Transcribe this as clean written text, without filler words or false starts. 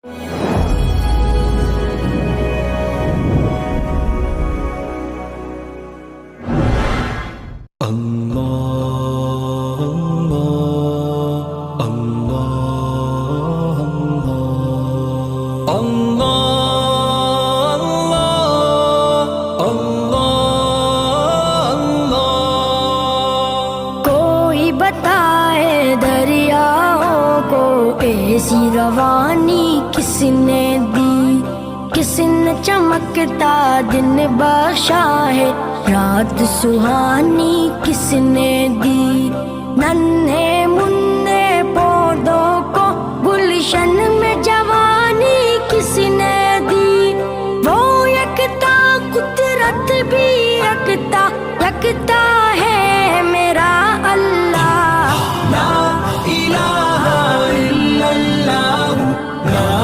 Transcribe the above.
کوئی بتائے دریاؤں کو ایسی روانی کس نے دی، کس نے چمکتا دن بخشا ہے، رات سہانی کس نے دی، ننھے منھے پودوں کو گلشن میں جوان